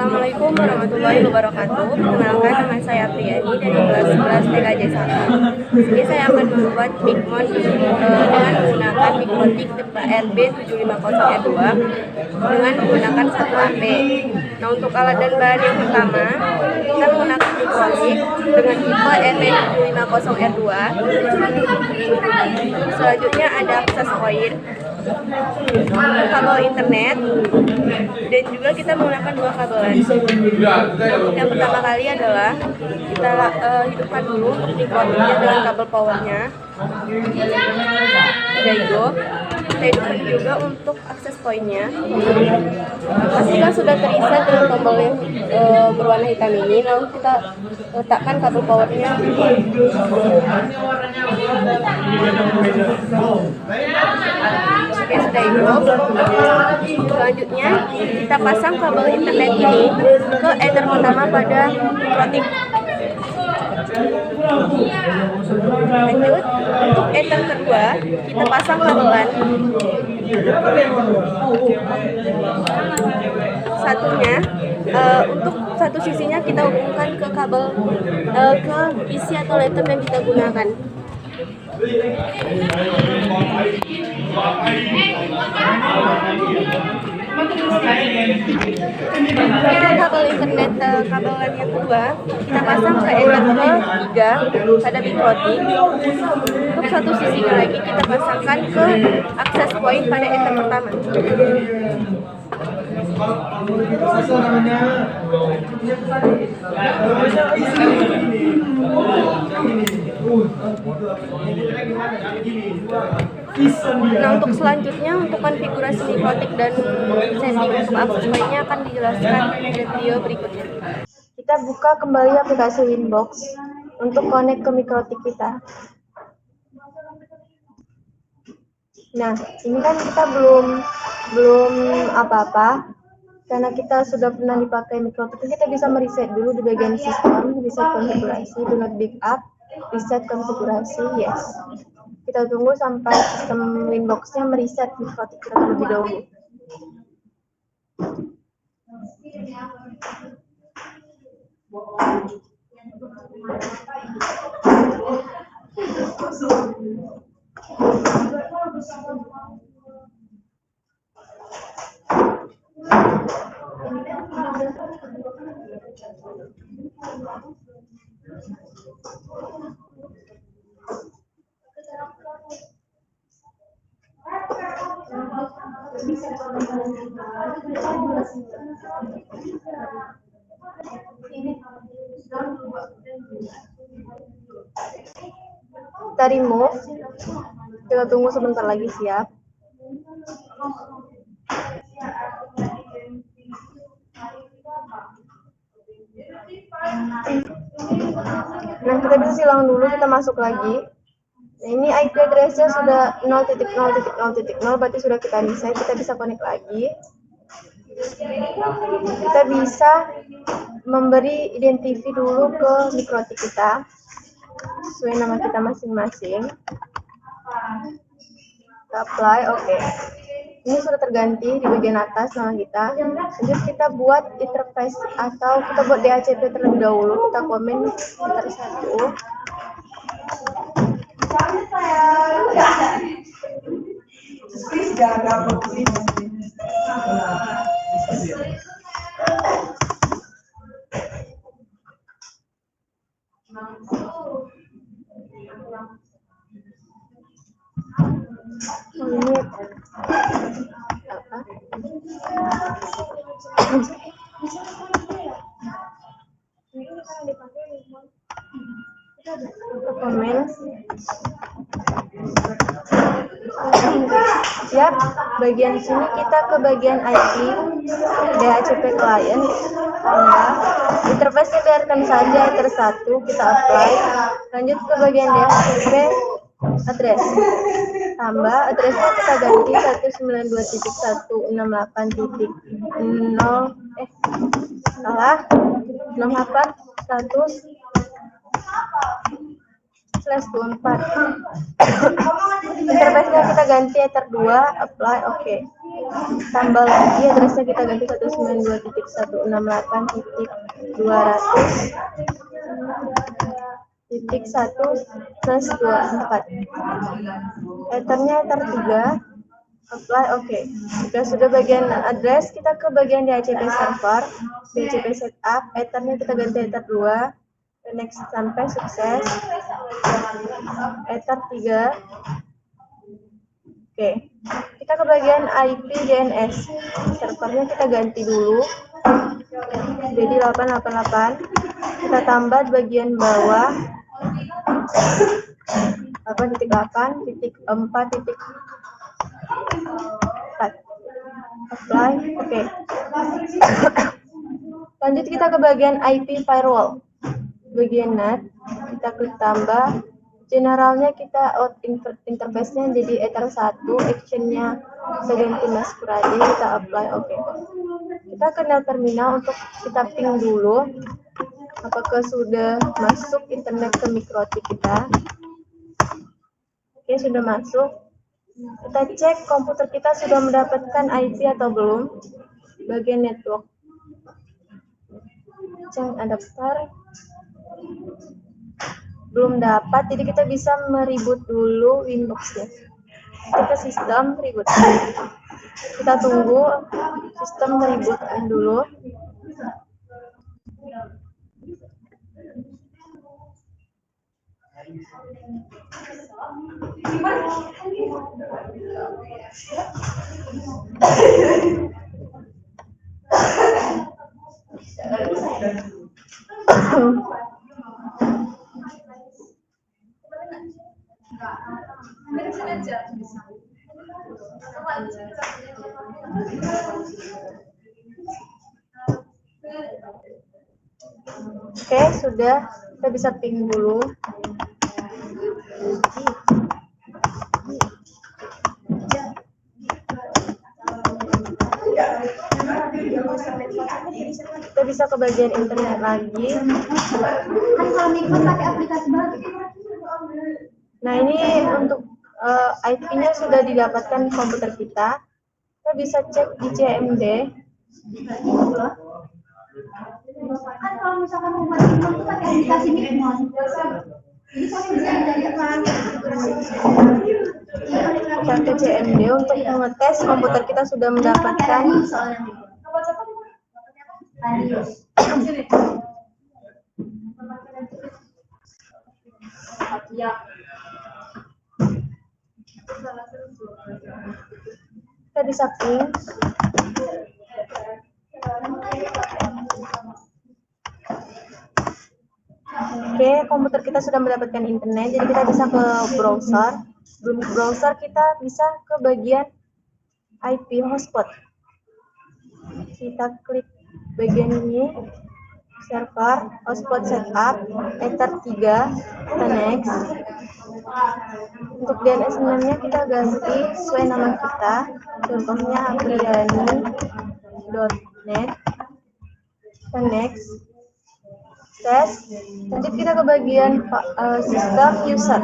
Assalamualaikum warahmatullahi wabarakatuh. Perkenalkan, nama saya Priyani dari kelas 11 TKJ 1. Di sini saya akan membuat Bigmon dengan menggunakan Bigmotic tipe RB 750R2 dengan menggunakan 1 AP. Nah, untuk alat dan bahan yang pertama, kita menggunakan Bigmotic dengan tipe RB 750R2. Selanjutnya ada akses point, kabel internet, dan juga kita menggunakan 2 kabelan. Yang pertama kali adalah kita hidupkan dulu untuk Bigmoticnya dengan kabel powernya. Udah itu, kita hidupkan juga untuk akses pointnya. Pastikan sudah teriset dengan tombol yang berwarna hitam ini, lalu kita letakkan kabel powernya. Oke, sudah hidup. Selanjutnya kita pasang kabel internet ini ke ether pertama pada Bigmotic. Lanjut, untuk ether kedua kita pasang kabelan. Satunya untuk satu sisinya kita hubungkan ke kabel ke PC atau laptop yang kita gunakan. Kabel internet kabelan yang kedua kita pasang ke ether ke 3 pada Bigmotic. Untuk satu sisinya lagi kita pasangkan ke akses point pada ether pertama. Nah, untuk selanjutnya untuk konfigurasi Bigmotic dan setting untuk akses point-nya akan dijelaskan di video berikutnya. Kita buka kembali aplikasi Winbox untuk connect ke Bigmotic kita. Nah, ini kan kita belum apa-apa karena kita sudah pernah dipakai Bigmotic. Kita bisa mereset dulu di bagian sistem, reset konfigurasi, do not backup, reset konfigurasi, yes. Kita tunggu sampai sistem Winbox-nya mereset Bigmotic kita terlebih dahulu. Kita remove, kita tunggu sebentar lagi siap. Nah, kita bisa silang dulu, kita masuk lagi. Nah, ini IP address-nya sudah 0.0.0.0, berarti sudah kita reset. Kita bisa connect lagi. Kita bisa memberi identifi dulu ke Bigmotic kita sesuai nama kita masing-masing. Kita apply, oke. Ini sudah terganti di bagian atas nama kita. Lanjut kita buat interface atau kita buat DHCP terlebih dahulu. Kita komen filter 1. Komen. Siap, bagian sini kita ke bagian IP DHCP client. Interface-nya biarkan saja ether 1, kita apply. Lanjut ke bagian DHCP address. Tambah address-nya kita ganti 192.168.0 salah 681/24. Interface-nya kita ganti ether 2, apply, oke. tambah lagi addressnya, kita ganti 192.168.1/24. Ethernya ether 3. Apply, oke. Jika sudah bagian address, kita ke bagian DHCP server, DHCP setup, ethernya kita ganti ether 2, next sampai sukses, ether 3. Oke, kita ke bagian IP DNS, servernya kita ganti dulu, jadi 888, kita tambah di bagian bawah, 8.8.4.4. Apply, oke. Lanjut kita ke bagian IP firewall, bagian NAT, kita klik tambah, generalnya kita out interface-nya jadi ether 1, actionnya bisa ganti masquerade, kita apply, oke. Kita ke terminal untuk kita ping dulu apakah sudah masuk internet ke MikroTik kita. Oke, sudah masuk. Kita cek komputer kita sudah mendapatkan IP atau belum. Bagian network, cek adapter, belum dapat, jadi kita bisa mereboot dulu Windows-nya. Kita sistem reboot, kita tunggu sistem reboot dulu. Oke, sudah, kita bisa ping dulu. Kita bisa ke bagian internet lagi. Nah, ini untuk IP-nya sudah didapatkan komputer kita. Kita bisa cek di CMD. Kan kalau misalkan mau itu pakai aplikasi Mikmon. Kita ke CMD untuk mengetes komputer kita sudah mendapatkan kita bisa ping. Oke, komputer kita sudah mendapatkan internet, jadi kita bisa ke browser. Sebelum ke browser, kita bisa ke bagian IP hotspot. Kita klik bagian ini, server, hotspot setup, ether 3, kita next. Untuk DNS-nya kita ganti sesuai nama kita, contohnya apriani.net, kita next. Lanjut kita ke bagian sistem user,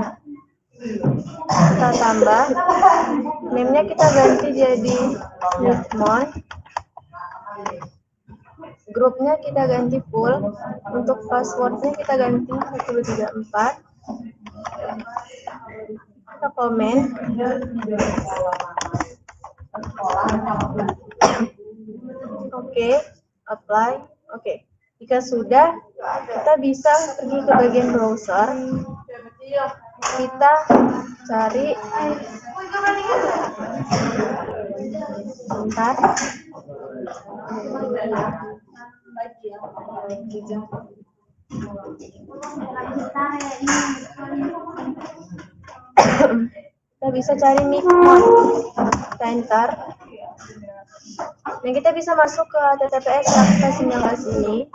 kita tambah name-nya, kita ganti jadi Mikmon, grupnya kita ganti full, untuk passwordnya kita ganti 134, kita komen. Oke, apply. Oke, jika sudah, kita bisa pergi ke bagian browser, kita cari bentar. Kita bisa cari Mikmon, kita enter. Dan kita bisa masuk ke https yang ke sini.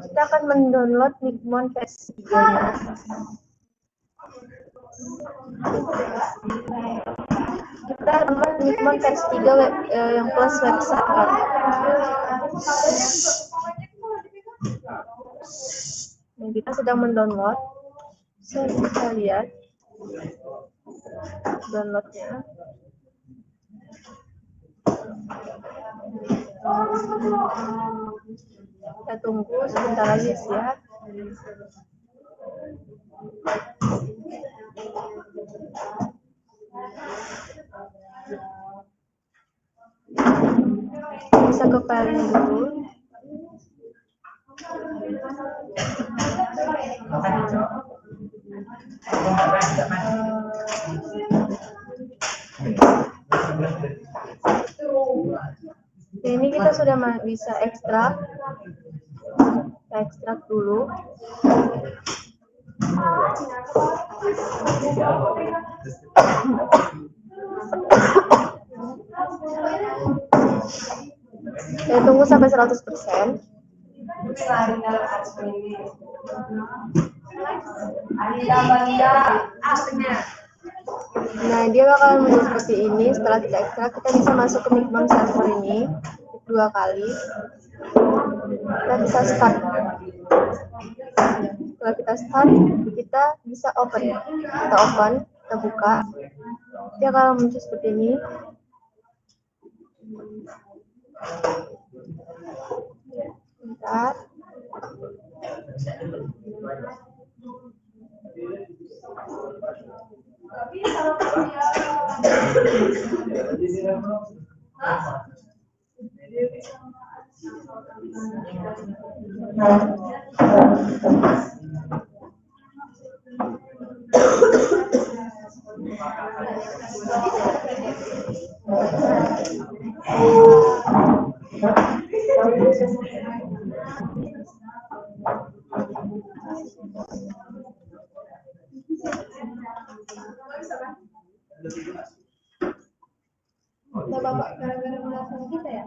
Kita akan mendownload Mikmon versi 3-nya. Kita download Mikmon versi 3 yang plus website. Dan kita sedang mendownload. Kita lihat downloadnya. Kita tunggu sebentar lagi siap. Bisa ke file dulu. Ini kita sudah bisa ekstrak. Kita ekstrak dulu. Saya tunggu sampai 100%. Nah, dia bakalan menjadi seperti ini. Setelah kita ekstrak, kita bisa masuk ke Micmon server ini 2 kali. Kita bisa start. Setelah kita start, kita bisa open. Kita open, kita buka. Dia akan muncul seperti ini. Bentar. Bapak gara-gara melakukan kita ya?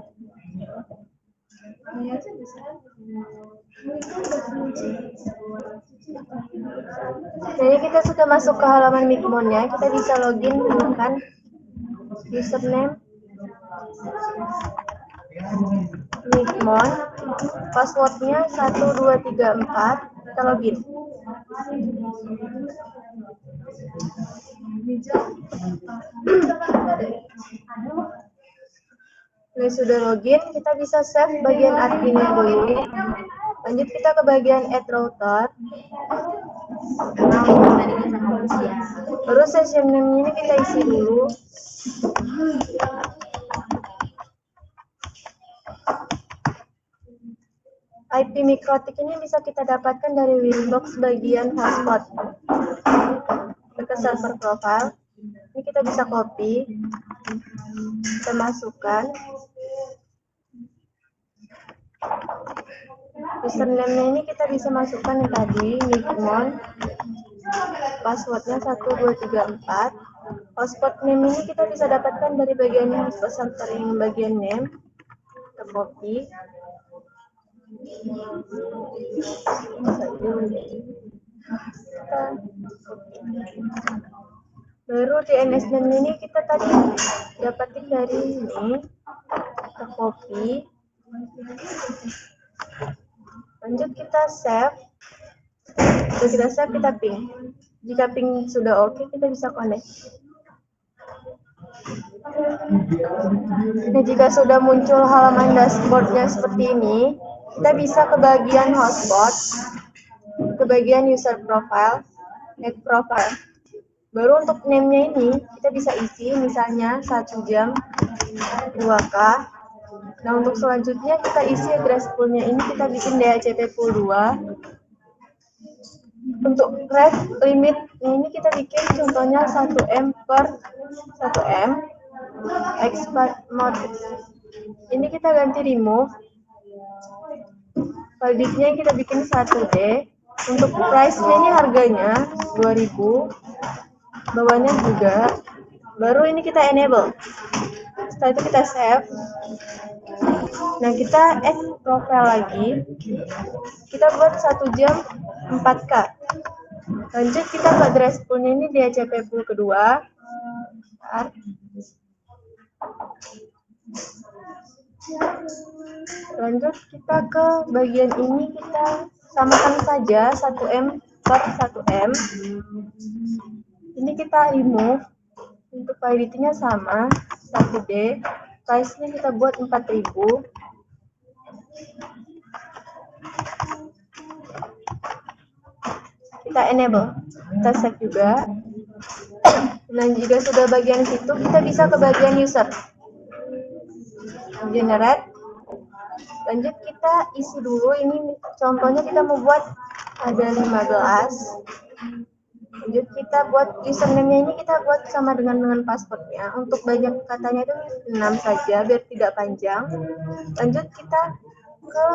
Jadi kita sudah masuk ke halaman Micmonnya. Kita bisa login menggunakan username Micmon, passwordnya 1234. Kita login. Nah, sudah login, kita bisa save bagian adminnya dulu. Lanjut kita ke bagian add router. Terus session name ini kita isi dulu. IP mikrotik ini bisa kita dapatkan dari Winbox bagian hotspot. Ke server profile. Ini kita bisa copy. Kita masukkan. Username-nya ini kita bisa masukkan yang tadi, Micmon. Passwordnya 1234. Hotspot name ini kita bisa dapatkan dari bagian hotspot server yang bagian name. Kita copy. Baru DNS name ini kita tadi dapatin dari ini. Kita copy. Lanjut kita save. Setelah kita save, kita ping. Jika ping sudah oke, kita bisa connect. Nah, jika sudah muncul halaman dashboardnya seperti ini, kita bisa ke bagian hotspot, ke bagian user profile, add profile. Baru untuk name-nya ini, kita bisa isi misalnya 1 jam, 2K. Nah, untuk selanjutnya kita isi address pool-nya ini, kita bikin DHCP pool 2. Untuk rate limit ini kita bikin contohnya 1M per 1M. Expert mode ini kita ganti remove. Validity-nya kita bikin 1D. Untuk price-nya ini harganya 2000. Bawahnya juga. Baru ini kita enable. Setelah itu kita save. Nah, kita add profile lagi. Kita buat 1 jam 4K. Lanjut kita ke address pool-nya ini DHCP pool kedua. Lanjut kita ke bagian ini, kita samakan saja 1M per 1M. Ini kita remove. Untuk validity-nya sama 1D. Size-nya kita buat 4000. Kita enable, kita save juga. Nah, jika sudah bagian situ, kita bisa ke bagian user, generate. Lanjut kita isi dulu, ini contohnya kita mau buat ada 15. Lanjut kita buat username-nya, ini kita buat sama dengan passwordnya. Untuk banyak katanya itu 6 saja biar tidak panjang. Lanjut kita ke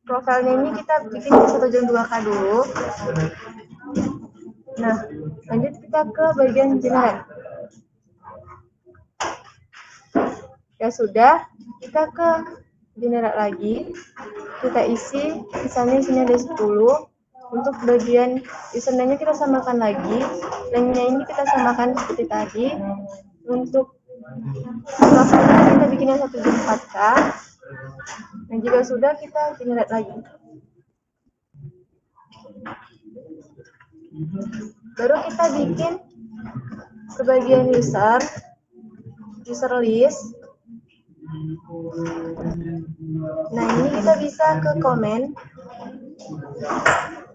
profilnya, ini kita bikin 1.2K dulu. Nah, lanjut kita ke bagian generate. Ya sudah, kita ke generate lagi, kita isi, misalnya isinya ada 10. Untuk bagian username-nya kita samakan lagi, link-nya ini kita samakan seperti tadi. Untuk profilnya kita bikinnya 1.4K. Dan jika sudah, kita generate lagi. Baru kita bikin ke bagian user list. Nah, ini kita bisa ke komen.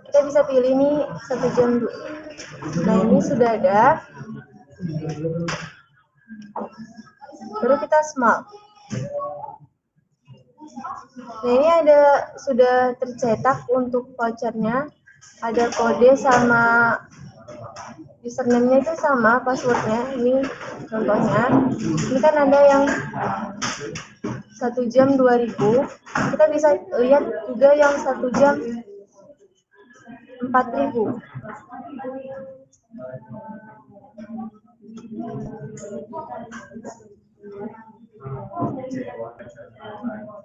Kita bisa pilih nih 1 jam dulu. Nah, ini sudah ada. Baru kita small. Nah, ini ada sudah tercetak untuk vouchernya. Ada kode sama username-nya itu sama, passwordnya. Ini contohnya. Ini kan ada yang 1 jam 2000. Kita bisa lihat juga yang 1 jam 4000.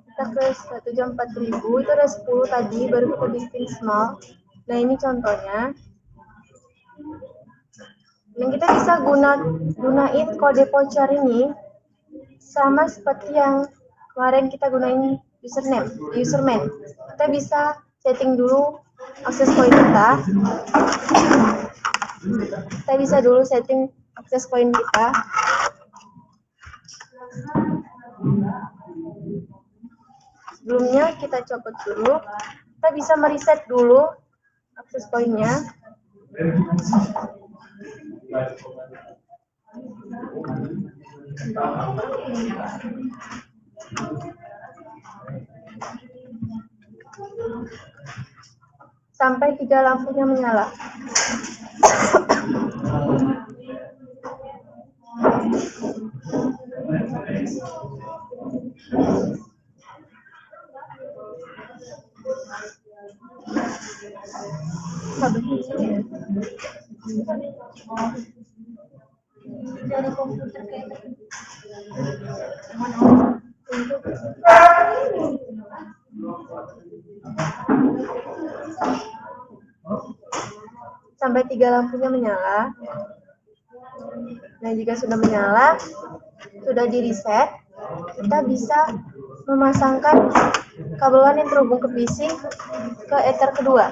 Kita ke 1 jam 4000, itu ada 10 tadi, baru kita bikin small. Nah, ini contohnya. Dan kita bisa gunain kode voucher ini sama seperti yang kemarin kita gunain username. Kita bisa setting dulu akses point kita. Kita bisa dulu setting akses point kita. Sebelumnya kita copot dulu. Kita bisa mereset dulu akses point-nya. Sampai 3 lampunya menyala. Dari komputer kayak sampai 3 lampunya menyala. Nah, jika sudah menyala, sudah di reset, kita bisa memasangkan kabel LAN yang terhubung ke PC ke Ether kedua.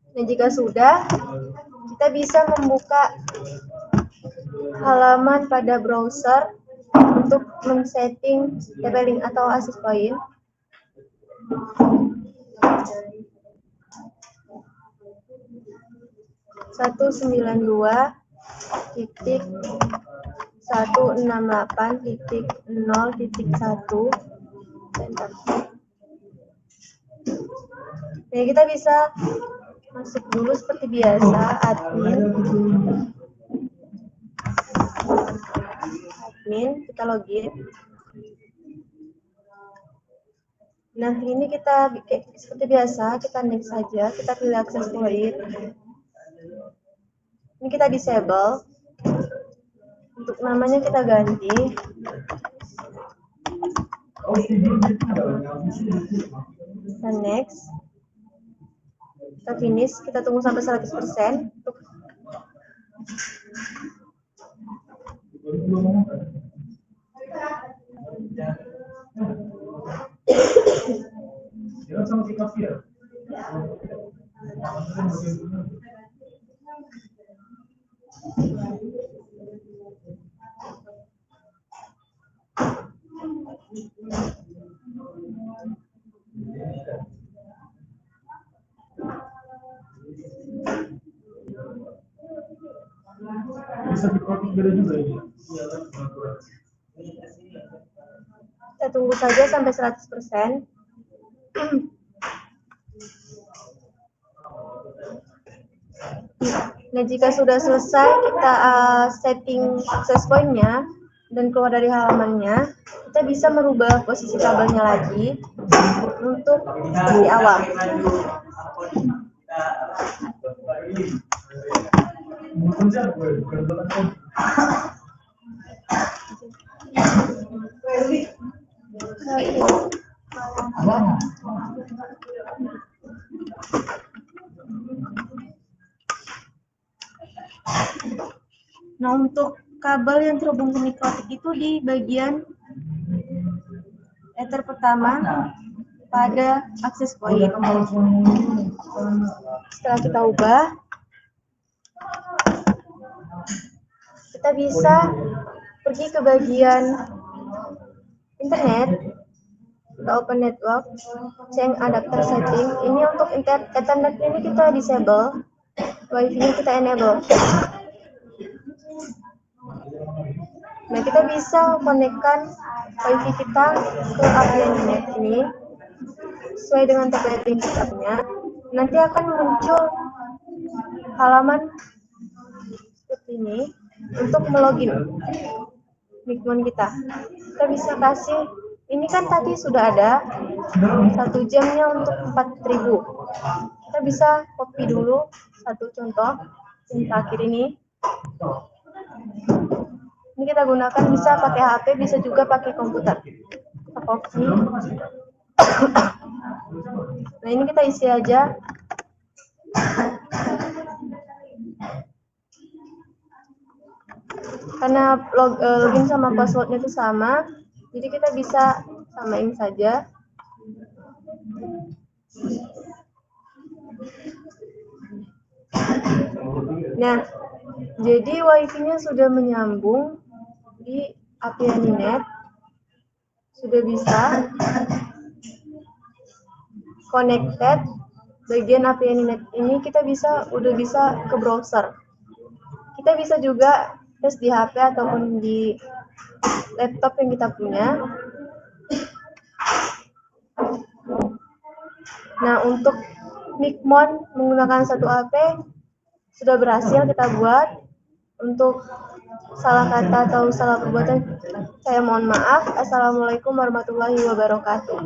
Nah, jika sudah, kita bisa membuka halaman pada browser untuk men-setting TP-Link atau access point. Satu 192.168.0.1. Nah, kita bisa masuk dulu seperti biasa, admin, kita login. Nah, ini kita seperti biasa, kita next saja, kita pilih access point. Ini kita disable. Untuk namanya kita ganti. Dan next. Kita finish, kita tunggu sampai 100%. Bisa dipotong beda juga ini. Kita tunggu saja sampai 100%. Nah, jika sudah selesai kita setting access point-nya dan keluar dari halamannya, kita bisa merubah posisi kabelnya lagi untuk seperti awal. Nah, untuk kabel yang terhubung ke mikrotik itu di bagian ether pertama pada access point. Setelah kita ubah, kita bisa pergi ke bagian internet, kita open network, change adapter setting. Ini untuk Ethernet ini kita disable, wifi-nya kita enable. Nah, kita bisa konekkan wifi kita ke APN-net ini sesuai dengan template kita punya. Nanti akan muncul halaman seperti ini untuk melogin Micmon kita. Kita bisa kasih, ini kan tadi sudah ada 1 jamnya untuk 4.000. Kita bisa copy dulu satu contoh yang terakhir ini. Ini kita gunakan bisa pakai HP, bisa juga pakai komputer. Kita copy. Nah, ini kita isi aja. Karena login sama passwordnya itu sama, jadi kita bisa samain saja. Nah, jadi wifi-nya sudah menyambung di APN-net, sudah bisa connected. Bagian APN-net ini kita udah bisa ke browser. Kita bisa juga tes di HP ataupun di laptop yang kita punya. Nah, untuk Micmon menggunakan satu HP sudah berhasil kita buat. Untuk salah kata atau salah perbuatan saya mohon maaf. Assalamualaikum warahmatullahi wabarakatuh.